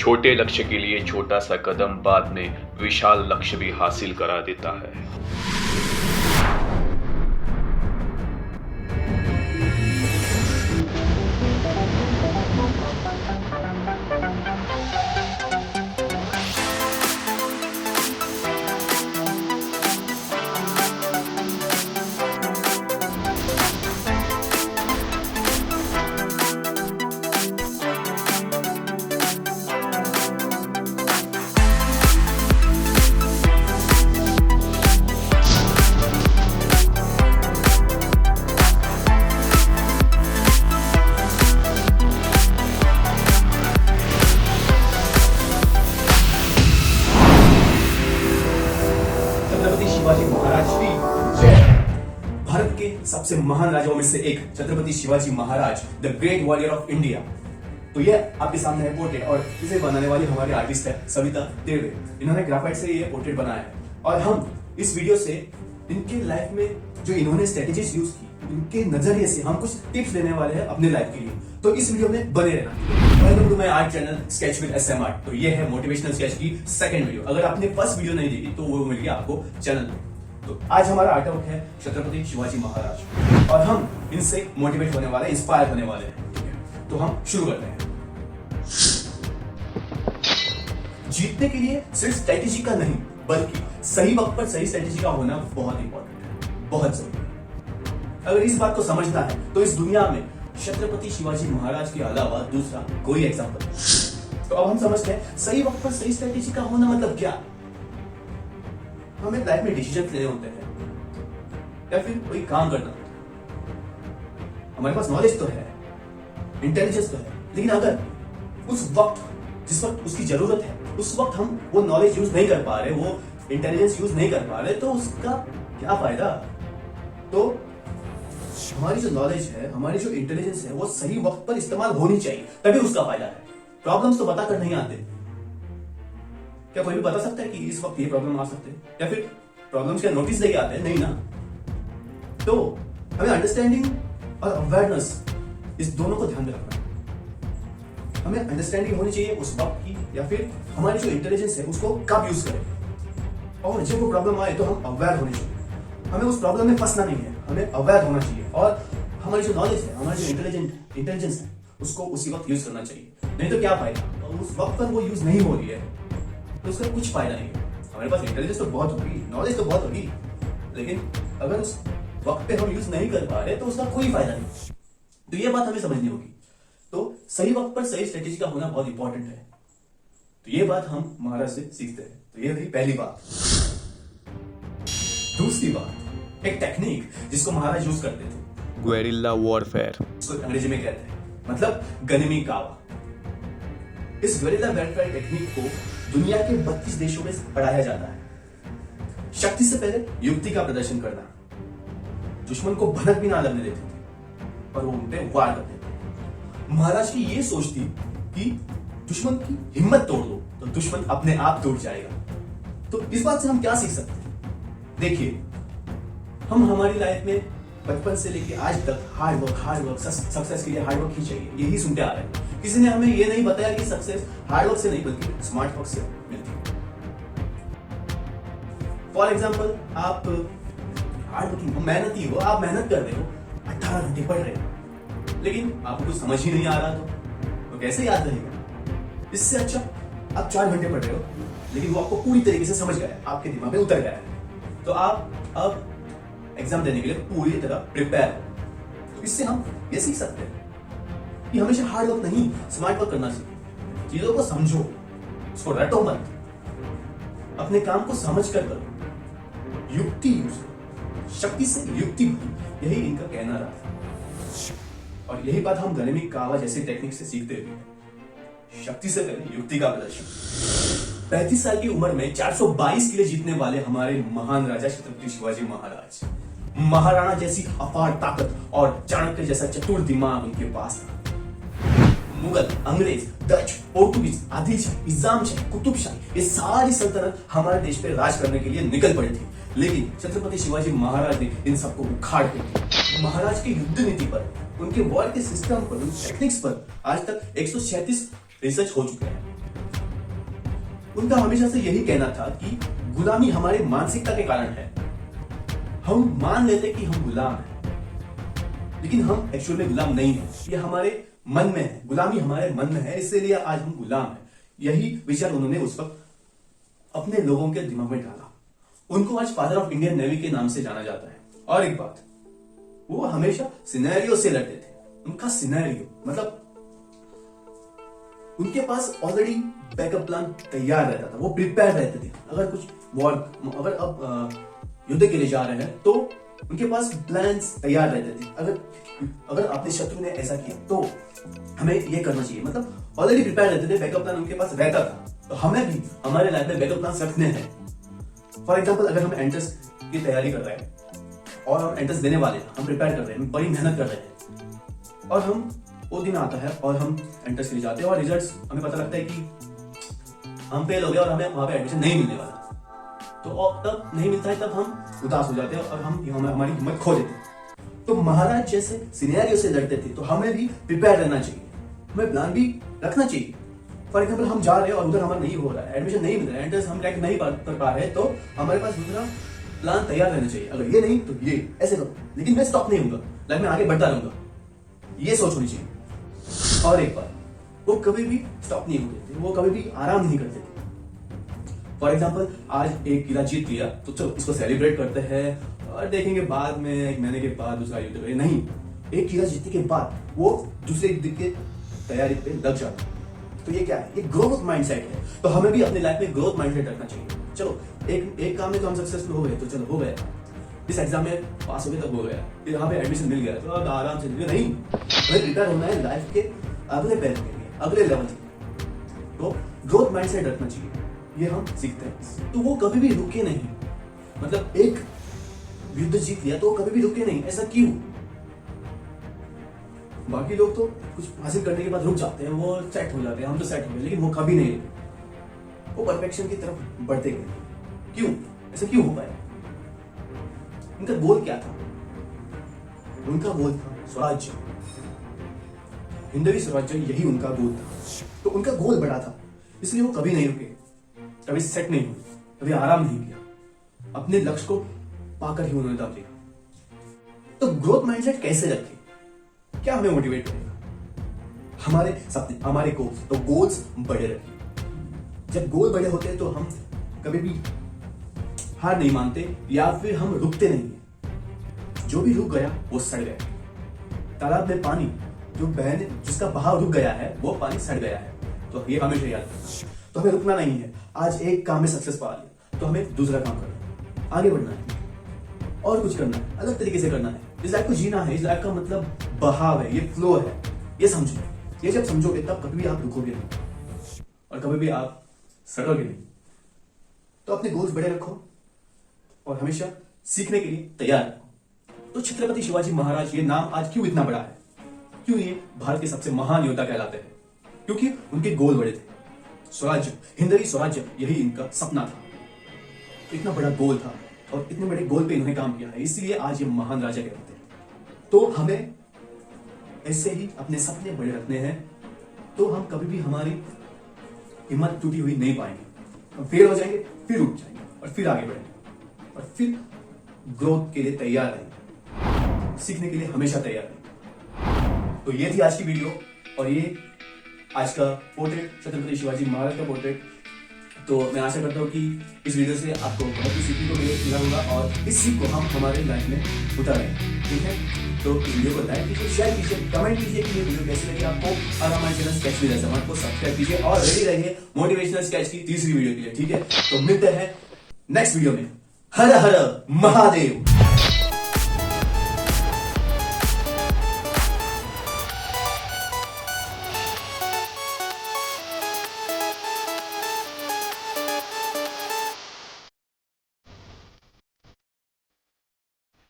छोटे लक्ष्य के लिए छोटा सा कदम बाद में विशाल लक्ष्य भी हासिल करा देता है। छत्रपति शिवाजी महाराज की जय। भारत के सबसे महान राजाओं में से एक Chhatrapati Shivaji Maharaj, the great warrior of India. तो ये आपके सामने है पोर्ट्रेट, और इसे बनाने वाली हमारी आर्टिस्ट है सविता तिर्वे। इन्होंने ग्राफाइट से ये पोर्ट्रेट बनाया है, और हम इस वीडियो से इनके लाइफ में जो इन्होंने स्ट्रेटेजीज यूज की, इनके नजरिए से हम कुछ टिप्स देने वाले हैं अपने लाइफ के लिए। तो इस वीडियो में बने रहना। Welcome to my art channel sketch with SM art. तो ये है मोटिवेशनल स्केच की सेकंड वीडियो। अगर आपने फर्स्ट वीडियो नहीं देखी तो वो मिल गया आपको चैनल में। तो आज हमारा आर्ट वर्क है छत्रपति शिवाजी महाराज, और हम इनसे मोटिवेट होने वाले, इंस्पायर होने वाले हैं। तो हम शुरू करते हैं। जीतने के लिए सिर्फ स्ट्रेटेजी का नहीं, बल्कि सही वक्त पर सही स्ट्रेटेजी का होना बहुत इंपॉर्टेंट है, बहुत जरूरी है। अगर इस बात को समझना है तो इस दुनिया में छत्रपति शिवाजी महाराज के अलावा दूसरा कोई एग्जाम्पल नहीं। तो अब हम समझते हैं सही वक्त पर सही स्ट्रेटेजी का होना मतलब क्या। हमें लाइफ में डिसीजन लेने होते हैं या फिर कोई काम करना होता है। हमारे पास नॉलेज तो है, इंटेलिजेंस तो है, लेकिन अगर उस वक्त, जिस वक्त उसकी जरूरत है, उस वक्त हम वो नॉलेज यूज नहीं कर पा रहे, वो इंटेलिजेंस यूज नहीं कर पा रहे, तो उसका क्या फायदा। तो हमारी जो नॉलेज है, हमारी जो इंटेलिजेंस है, वो सही वक्त पर इस्तेमाल होनी चाहिए, तभी उसका फायदा है। प्रॉब्लम्स तो बताकर नहीं आते। क्या कोई भी बता सकता है कि इस वक्त ये प्रॉब्लम आ सकते हैं, या फिर प्रॉब्लम्स का नोटिस देके आते हैं? नहीं ना। तो हमें अंडरस्टैंडिंग और अवेयरनेस, इस दोनों को ध्यान में रखना है। हमें अंडरस्टैंडिंग होनी चाहिए उस वक्त की, या फिर हमारी जो इंटेलिजेंस है उसको कब यूज करें। और जब वो प्रॉब्लम आए तो हम अवेयर होने चाहिए। हमें उस प्रॉब्लम में फंसना नहीं है, हमें अवेयर होना चाहिए, और हमारी जो नॉलेज है, हमारी जो इंटेलिजेंस है, उसको उसी वक्त यूज करना चाहिए। नहीं तो क्या फायदा। और उस वक्त पर वो यूज नहीं हो रही है तो उसका कुछ फायदा नहीं है। हमारे पास इंटेलिजेंस तो बहुत होगी, नॉलेज तो बहुत होगी, लेकिन अगर उस वक्त पे हम यूज नहीं कर पा रहे तो उसका कोई फायदा नहीं। तो ये बात हमें समझनी होगी। तो सही वक्त पर सही स्ट्रेटेजी का होना बहुत इंपॉर्टेंट है। तो ये बात हम महाराज से सीखते हैं। तो ये रही पहली बात। दूसरी बात, एक टेक्निक जिसको महाराज यूज करते थे, गुएरिल्ला वॉरफेयर। इसको अंग्रेजी में कहते हैं, मतलब गनिमी कावा। इस गुएरिल्ला वॉरफेयर टेक्निक को दुनिया के 32 देशों में पढ़ाया जाता है। शक्ति से पहले युक्ति का प्रदर्शन करना, दुश्मन को भनक भी ना लगने देते थे, और वो उन पे वार करते थे। महाराज की ये सोच थी कि दुश्मन की हिम्मत तोड़ दो तो दुश्मन अपने आप टूट जाएगा। तो इस बात से हम क्या सीख सकते हैं? देखिए, हम हमारी लाइफ में बचपन से लेके आज तक हार्ड वर्क, सक्सेस के लिए हार्ड वर्क ही चाहिए, यही सुनते आ रहे हैं। किसी ने हमें ये नहीं बताया कि सक्सेस हार्ड वर्क से नहीं बल्कि स्मार्ट वर्क से मिलती है। फॉर एग्जाम्पल, आप हार्ड वर्किंग हो, मेहनती हो, आप मेहनत कर रहे हो, 18 घंटे पढ़ रहे हो, लेकिन आपको कुछ समझ ही नहीं आ रहा तो कैसे याद रहेगा। इससे अच्छा आप 4 घंटे पढ़ रहे हो, लेकिन वो आपको पूरी तरीके से समझ गया है, आपके दिमाग में उतर गया है, तो आप अब एग्जाम देने के लिए पूरी तरह प्रिपेयर हो। तो इससे हम ये सीख सकते हैं कि हमेशा हार्ड वर्क नहीं, स्मार्ट वर्क करना चाहिए। चीजों को समझो, उसको रटो मत, अपने काम को समझ कर करो, युक्ति यूज करो, शक्ति से युक्ति भी, यही इनका कहना रहा है। और यही बात हम गनिमी कावा जैसे टेक्निक से सीखते हैं। शक्ति से पहले युक्ति का प्रदर्शन। 35 साल की उम्र में 422 किले जीतने वाले हमारे महान राजा छत्रपति शिवाजी महाराज, महाराणा जैसी अपार ताकत और चाणक्य जैसा चतुर दिमाग उनके पास था। मुगल, अंग्रेज, डच, पोर्टुगीज, आदिलशाही, निजामशाही, कुतुबशाही, ये सारी सल्तनत हमारे देश पे राज करने के लिए निकल पड़ी थी, लेकिन छत्रपति शिवाजी महाराज ने इन सबको उखाड़ दिया। महाराज की युद्ध नीति पर, उनके वॉर के सिस्टम पर, उनके टेक्निक्स पर आज तक 136 रिसर्च हो चुके हैं। उनका हमेशा से यही कहना था कि गुलामी हमारे मानसिकता के कारण है। हम मान लेते कि हम गुलाम हैं, लेकिन हम एक्चुअल में गुलाम नहीं है। ये हमारे मन में है, गुलामी हमारे मन में है, इसलिए आज हम गुलाम हैं। यही विचार उन्होंने उस वक्त अपने लोगों के दिमाग में डाला। उनको आज फादर ऑफ इंडियन नेवी के नाम से जाना जाता है। और एक बात, वो हमेशा सिनेरियो से लड़ते थे। उनका सिनेरियो मतलब उनके पास ऑलरेडी बैकअप प्लान तैयार रहता था, वो प्रिपेयर रहते थे। अगर कुछ वॉर, अगर अब युद्ध के लिए जा रहे हैं तो उनके पास प्लान्स तैयार रहते थे। अगर अपने शत्रु ने ऐसा किया तो हमें ये करना चाहिए, मतलब ऑलरेडी प्रिपेयर रहते थे, बैकअप प्लान उनके पास रहता था। तो हमें भी हमारे लाइफ में बैकअप प्लान रखने हैं। फॉर एग्जाम्पल, अगर हम एंट्रेंस की तैयारी कर रहे हैं और हम एंट्रेंस देने वाले हैं, हम प्रिपेयर कर रहे हैं, बड़ी मेहनत कर रहे हैं, और हम वो दिन आता है और हम एंट्रेंस के लिए जाते हैं और रिजल्ट्स हमें पता लगता है कि हम फेल हो गए और हमें वहां पे एडमिशन नहीं मिलने वाला। तो तब नहीं मिलता है, तब हम उदास हो जाते हैं और हम हमारी हिम्मत खो देते हैं। तो महाराज जैसे सिनेरियो से लड़ते थे, तो हमें भी प्रिपेयर रहना चाहिए, हमें प्लान भी रखना चाहिए। फॉर एग्जाम्पल, हम जा रहे हैं और उधर हमारा नहीं हो रहा है, एडमिशन नहीं मिल रहा है, एंट्रेंस हम क्रैक नहीं कर पा रहे हैं, तो हमारे पास दूसरा प्लान तैयार रहना चाहिए। अगर ये नहीं तो ये ऐसे करो, लेकिन मैं स्टॉप नहीं होऊंगा, लाइफ में आगे बढ़ता रहूंगा, ये सोच होनी चाहिए। और एक बात, वो कभी भी स्टॉप नहीं होते थे, वो कभी भी आराम नहीं करते थे। फॉर एग्जाम्पल, आज एक किला जीत लिया तो चलो इसको सेलिब्रेट करते हैं और देखेंगे बाद में, एक महीने के बाद दूसरा युद्ध करेंगे। नहीं, एक किला जीतने के बाद वो दूसरे युद्ध की तैयारी पे लग जाता है। तो ये क्या है? ये ग्रोथ माइंडसेट है। तो हमें भी अपने लाइफ में ग्रोथ माइंडसेट रखना चाहिए। चलो एक काम में तो हम सक्सेसफुल हो गए, तो चलो हो गया, इस एग्जाम में पास हो गए तब हो गया, फिर यहाँ पे एडमिशन मिल गया तो अब आराम से नहीं, हमें प्रिपेयर होना है लाइफ के अगले पैर के लिए, अगले लेवल के लिए। तो ग्रोथ माइंडसेट रखना चाहिए, ये हम सीखते हैं। तो वो कभी भी रुके नहीं, मतलब एक युद्ध जीत लिया तो कभी भी रुके नहीं। ऐसा क्यों? बाकी लोग तो कुछ हासिल करने के बाद रुक जाते हैं, वो सेट हो जाते हैं, हम तो सेट हो गए, लेकिन वो कभी नहीं रुके, वो परफेक्शन की तरफ बढ़ते गए। क्यों? ऐसा क्यों हो पाया? उनका गोल क्या था? उनका गोल था स्वराज्य, हिंदवी स्वराज्य, यही उनका गोल था। तो उनका गोल बड़ा था, इसलिए वो कभी नहीं रुके, कभी सेट नहीं हुए, कभी आराम नहीं किया, अपने लक्ष्य को पाकर ही उन्होंने दम लिया। तो ग्रोथ माइंडसेट कैसे रखें? क्या हमें मोटिवेट करेगा? हमारे सपने, हमारे गोल्स। तो गोल्स बड़े रखिए। जब गोल बड़े होते हैं तो हम कभी भी हार नहीं मानते, या फिर हम रुकते नहीं है। जो भी रुक गया वो सड़ गया। तालाब में पानी जो बहने, जिसका बहाव रुक गया है, वो पानी सड़ गया है। तो ये हमेशा याद रखना। तो हमें रुकना नहीं है। आज एक काम में सक्सेस पा लिया तो हमें दूसरा काम करना है, आगे बढ़ना है, और कुछ करना है, अलग तरीके से करना है। इस लाइफ को जीना है। इस लाइफ का मतलब बहाव है, ये फ्लो है, ये समझो। ये जब समझोगे तब कभी भी आप रुकोगे नहीं और कभी भी आप सड़ोगे नहीं। तो अपने गोल्स बड़े रखो और हमेशा सीखने के लिए तैयार रहो। तो छत्रपति शिवाजी महाराज, ये नाम आज क्यों इतना बड़ा है? क्यों ये भारत के सबसे महान योद्धा कहलाते हैं? क्योंकि उनके गोल बड़े थे। स्वराज्य, हिंदवी स्वराज्य, यही इनका सपना था। तो इतना बड़ा गोल था और इतने बड़े गोल पे इन्होंने काम किया है, इसलिए आज ये महान राजा कहलाते हैं। तो हमें ऐसे ही अपने सपने बड़े रखने हैं, तो हम कभी भी हमारी हिम्मत टूटी हुई नहीं पाएंगे। हम फेल हो जाएंगे, फिर उठ जाएंगे और फिर आगे बढ़ेंगे और फिर ग्रोथ के लिए तैयार रहेंगे, सीखने के लिए हमेशा तैयार रहेंगे। तो ये थी आज की वीडियो और ये आज का पोर्ट्रेट, छत्रपति शिवाजी महाराज का पोर्ट्रेट। तो मैं आशा करता हूँ कि इस वीडियो से आपको बहुत कुछ सीखने को मिला होगा और इस सीख को हम हमारे लाइफ में उतारें। ठीक है, तो इस वीडियो को लाइक कीजिए, शेयर कीजिए, कमेंट कीजिए कि ये वीडियो कैसी लगी आपको, और हमारे चैनल स्केच विद समाज को सब्सक्राइब कीजिए और रेडी रहिए मोटिवेशनल स्केच की तीसरी वीडियो के लिए। ठीक है, तो मिलते हैं नेक्स्ट वीडियो में। हर हर महादेव।